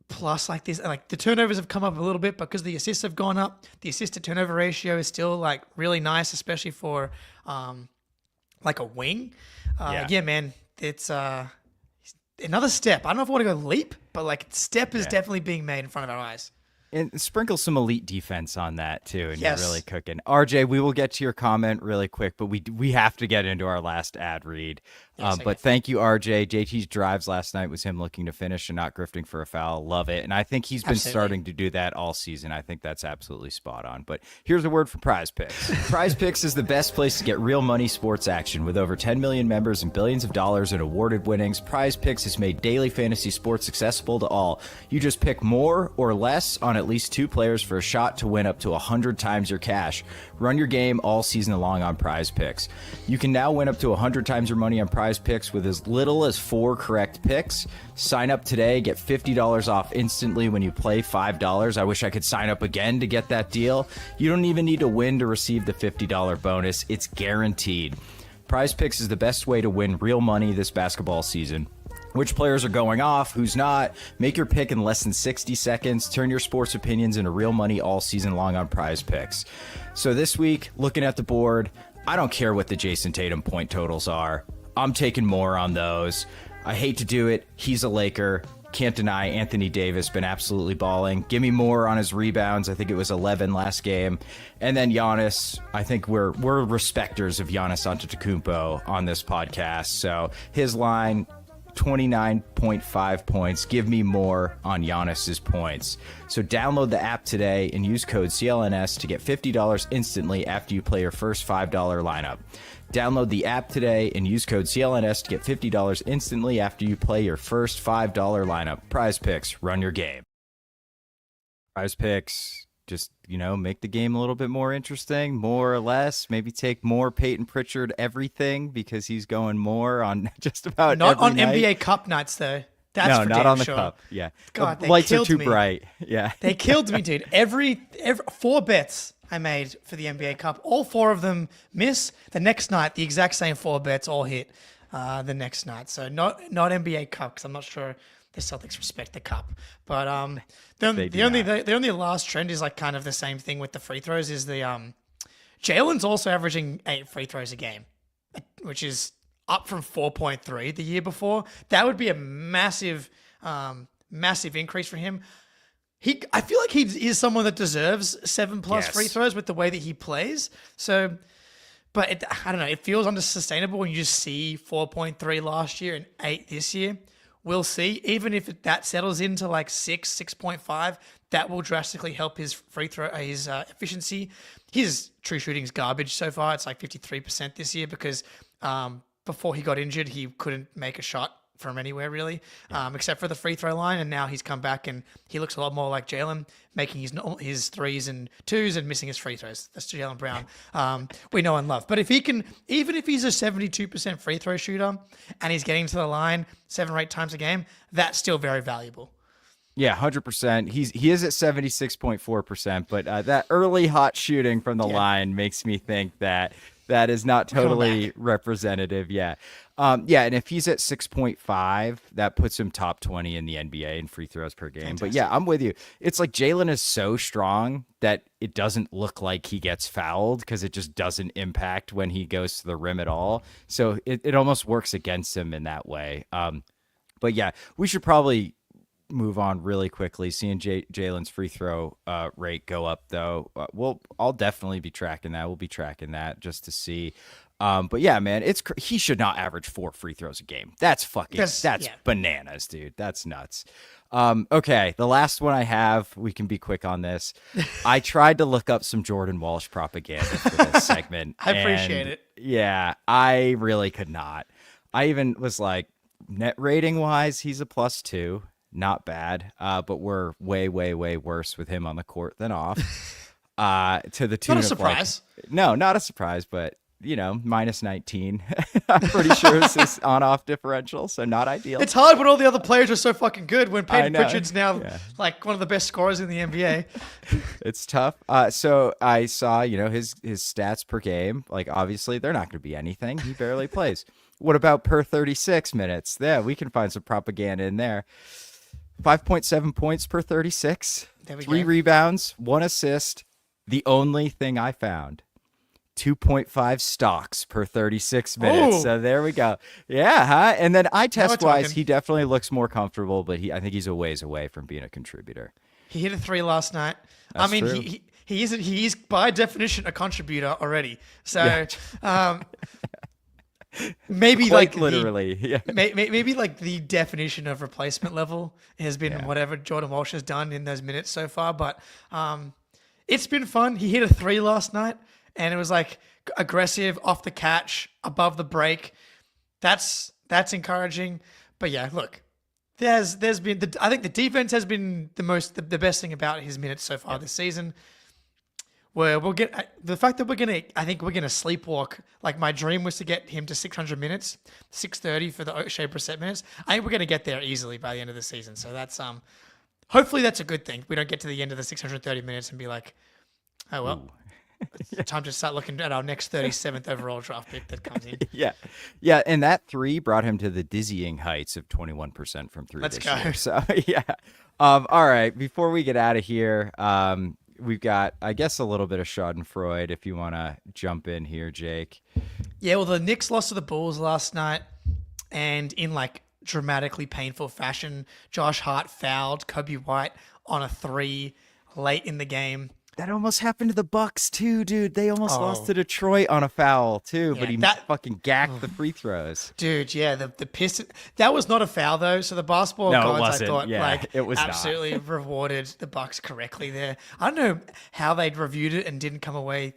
plus like this. Like the turnovers have come up a little bit because the assists have gone up. The assist to turnover ratio is still like really nice, especially for like a wing. Man, it's another step. I don't know if I want to go leap, but like step is definitely being made in front of our eyes. And sprinkle some elite defense on that too, and yes. You're really cooking. RJ, we will get to your comment really quick, but we have to get into our last ad read. Yes, but thank you, RJ. JT's drives last night was him looking to finish and not grifting for a foul. Love it. And I think he's been starting to do that all season. I think that's absolutely spot on. But here's a word for Prize Picks. Prize Picks is the best place to get real money sports action. With over 10 million members and billions of dollars in awarded winnings, Prize Picks has made daily fantasy sports accessible to all. You just pick more or less on at least 2 players for a shot to win up to 100 times your cash. Run your game all season long on Prize Picks. You can now win up to 100 times your money on Prize Picks with as little as 4 correct picks. Sign up today, get $50 off instantly when you play $5. I wish I could sign up again to get that deal. You don't even need to win to receive the $50 bonus. It's guaranteed. Prize Picks is the best way to win real money this basketball season. Which players are going off, who's not. Make your pick in less than 60 seconds. Turn your sports opinions into real money all season long on Prize Picks. So this week, looking at the board, I don't care what the Jayson Tatum point totals are. I'm taking more on those. I hate to do it. He's a Laker. can't deny Anthony Davis been absolutely balling. Give me more on his rebounds. I think it was 11 last game. And then Giannis, I think we're respecters of Giannis Antetokounmpo on this podcast. So his line, 29.5 points. Give me more on Giannis's points. So download the app today and use code CLNS to get $50 instantly after you play your first $5 lineup. Download the app today and use code CLNS to get $50 instantly after you play your first $5 lineup. Prize Picks, run your game. Prize Picks, just, make the game a little bit more interesting, more or less. Maybe take more Payton Pritchard everything because he's going more on just about Not every on night. NBA Cup nights, though. That's no, for not damn on the sure. cup. Yeah, God, the they lights are killed too me. bright. Yeah, They killed me, dude. Every 4 bets I made for the NBA Cup, all 4 of them miss. The next night, the exact same 4 bets all hit the next night. So not NBA Cup, because I'm not sure the Celtics respect the cup. But the only last trend is like kind of the same thing with the free throws. Is the Jalen's also averaging 8 free throws a game, which is up from 4.3 the year before. That would be a massive increase for him. I feel like he is someone that deserves 7+ free throws with the way that he plays. So, but I don't know. It feels unsustainable when you just see 4.3 last year and 8 this year. We'll see. Even if that settles into like 6.5, that will drastically help his free throw, his efficiency. His true shooting is garbage so far. It's like 53% this year because before he got injured, he couldn't make a shot from anywhere really, except for the free throw line. And now he's come back and he looks a lot more like Jaylen, making his 3s and 2s and missing his free throws. That's Jaylen Brown. We know and love. But if he can, even if he's a 72% free throw shooter and he's getting to the line 7 or 8 times a game, that's still very valuable. Yeah, 100%. He is at 76.4%, but that early hot shooting from the line makes me think that is not totally representative. Yeah. And if he's at 6.5, that puts him top 20 in the NBA in free throws per game. Fantastic. But yeah, I'm with you. It's like Jaylen is so strong that it doesn't look like he gets fouled because it just doesn't impact when he goes to the rim at all. So it almost works against him in that way. But yeah, we should probably move on really quickly. Seeing Jaylen's free throw rate go up, though, I'll definitely be tracking that. We'll be tracking that just to see. But yeah, man, he should not average 4 free throws a game. That's bananas, dude. That's nuts. Okay, the last one I have, we can be quick on this. I tried to look up some Jordan Walsh propaganda for this segment. I appreciate it. Yeah, I really could not. I even was like, net rating wise, he's a +2. Not bad, but we're way, way, way worse with him on the court than off. To the tune not a of surprise. No, not a surprise, but -19. I'm pretty sure it's his on-off differential, so not ideal. It's hard when all the other players are so fucking good. When Payton Pritchard's now like one of the best scorers in the NBA. It's tough. So I saw, his stats per game. Like obviously they're not going to be anything. He barely plays. What about per 36 minutes? Yeah, we can find some propaganda in there. 5.7 points per 36, 3 rebounds, 1 assist. The only thing I found, 2.5 stocks per 36 minutes. Ooh. So there we go. Yeah, huh? And then eye test wise, he definitely looks more comfortable, but I think he's a ways away from being a contributor. He hit a 3 last night. That's true. He is by definition a contributor already. So maybe Quite literally, maybe like the definition of replacement level has been whatever Jordan Walsh has done in those minutes so far. But it's been fun. He hit a 3 last night, and it was like aggressive, off the catch, above the break. That's encouraging. But yeah, look, there's been I think the defense has been the best thing about his minutes so far this season. Where we'll get the fact that I think we're gonna sleepwalk. Like my dream was to get him to 600 minutes, 630 for the Shea Brissett minutes. I think we're gonna get there easily by the end of the season. So that's hopefully that's a good thing. We don't get to the end of the 630 minutes and be like, oh well, it's time to start looking at our next 37th overall draft pick that comes in. Yeah, and that 3 brought him to the dizzying heights of 21% from 3 Let's this go. year. So yeah, all right. Before we get out of here, we've got, I guess, a little bit of Schadenfreude if you want to jump in here, Jake. Yeah, well, the Knicks lost to the Bulls last night, and in like dramatically painful fashion. Josh Hart fouled Kobe White on a 3 late in the game. That almost happened to the Bucks too, dude. They almost lost to Detroit on a foul too, but he fucking gacked the free throws. Dude, yeah, the Pistons. That was not a foul though, so the basketball gods, I thought, it was absolutely rewarded the Bucks correctly there. I don't know how they'd reviewed it and didn't come away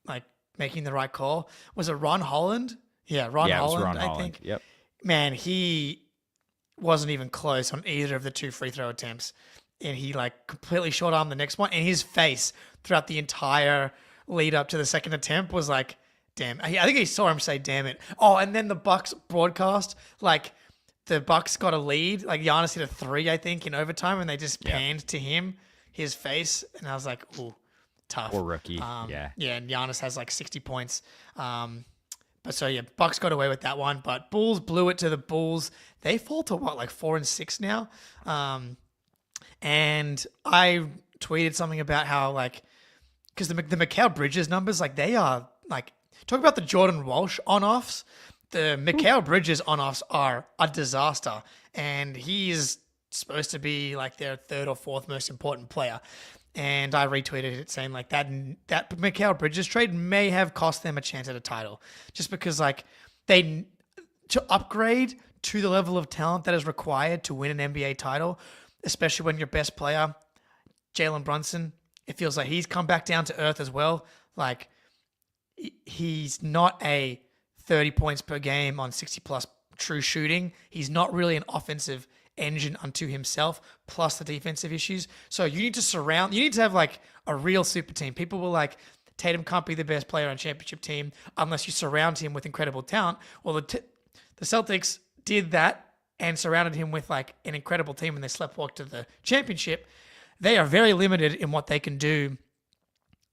like making the right call. Was it Ron Holland? Yeah, Ron Holland, I think. Yep. Man, he wasn't even close on either of the 2 free throw attempts. And he like completely short armed the next one. And his face throughout the entire lead up to the second attempt was like, damn. I think he saw him say, damn it. Oh, and then the Bucks broadcast, like the Bucks got a lead. Like Giannis hit a 3, I think, in overtime. And they just panned to him, his face. And I was like, ooh, tough. Poor rookie. Yeah, and Giannis has like 60 points. But so, yeah, Bucks got away with that one. But Bulls blew it to the Bulls. They fall to what, like 4-6 now? And I tweeted something about how, like, because the Mikal Bridges numbers, like, they are, like, talk about the Jordan Walsh on-offs. The Mikal Bridges on-offs are a disaster. And he is supposed to be, like, their 3rd or 4th most important player. And I retweeted it saying, like, that Mikal Bridges trade may have cost them a chance at a title. Just because, like, to upgrade to the level of talent that is required to win an NBA title, especially when your best player, Jalen Brunson, it feels like he's come back down to earth as well. Like, he's not a 30 points per game on 60-plus true shooting. He's not really an offensive engine unto himself, plus the defensive issues. So you need to have, like, a real super team. People were like, Tatum can't be the best player on a championship team unless you surround him with incredible talent. Well, the Celtics did that and surrounded him with like an incredible team when they sleptwalked to the championship. They are very limited in what they can do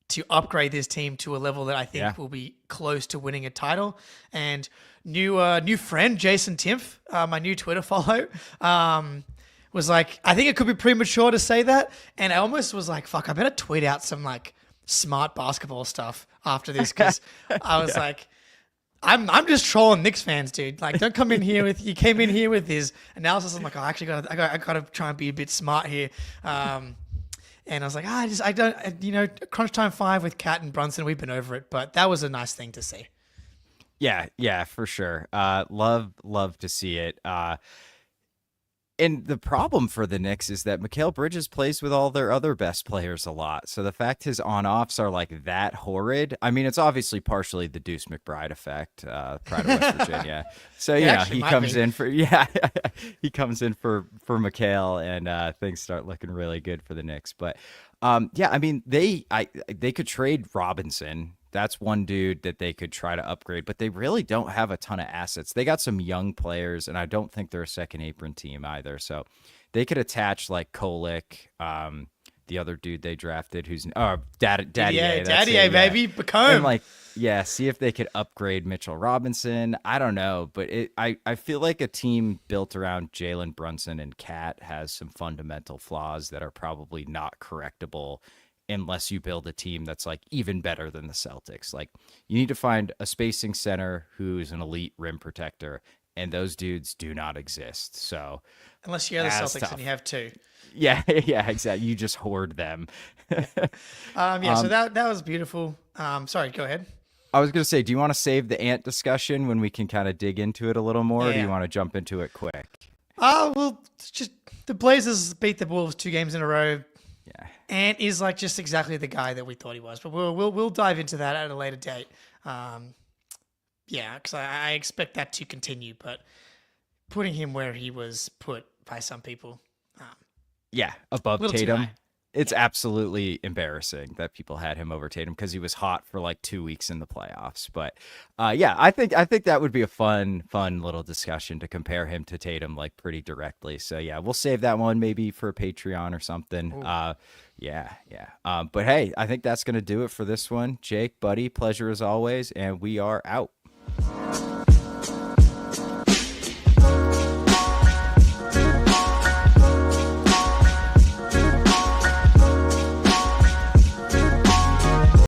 to upgrade this team to a level that I think will be close to winning a title. And new friend, Jayson Timpf, my new Twitter follow, was like, I think it could be premature to say that. And I almost was like, fuck, I better tweet out some like smart basketball stuff after this, because I was like, I'm just trolling Knicks fans, dude. Like, don't come in here with, you came in here with his analysis. I'm like, I gotta try and be a bit smart here. And I was like, I don't, crunch time 5 with Cat and Brunson, we've been over it, but that was a nice thing to see. Yeah, for sure. Love to see it. And the problem for the Knicks is that Mikal Bridges plays with all their other best players a lot. So the fact his on-offs are like that horrid, I mean, it's obviously partially the Deuce McBride effect, Pride of West Virginia. So, he comes in for, he comes in for Mikal, and things start looking really good for the Knicks. But I mean, they could trade Robinson. That's one dude that they could try to upgrade, but they really don't have a ton of assets. They got some young players, and I don't think they're a second apron team either. So they could attach like Kolek, the other dude they drafted, who's Daddy, baby, become. And see if they could upgrade Mitchell Robinson. I don't know, but I feel like a team built around Jalen Brunson and Cat has some fundamental flaws that are probably not correctable unless you build a team that's like even better than the Celtics. Like, you need to find a spacing center who's an elite rim protector, and those dudes do not exist. So unless you're the Celtics and you have 2. Yeah, exactly. You just hoard them. So that was beautiful. Sorry, go ahead. I was going to say, do you want to save the Ant discussion when we can kind of dig into it a little more, or do you want to jump into it quick? Well, it's just the Blazers beat the Wolves 2 games in a row. Yeah. Ant is like just exactly the guy that we thought he was, but we'll dive into that at a later date. Because I expect that to continue, but putting him where he was put by some people, above Tatum. It's absolutely embarrassing that people had him over Tatum because he was hot for like 2 weeks in the playoffs. But I think that would be a fun little discussion to compare him to Tatum like pretty directly. So we'll save that one maybe for a Patreon or something. But hey, I think that's gonna do it for this one. Jake, buddy, pleasure as always, and we are out.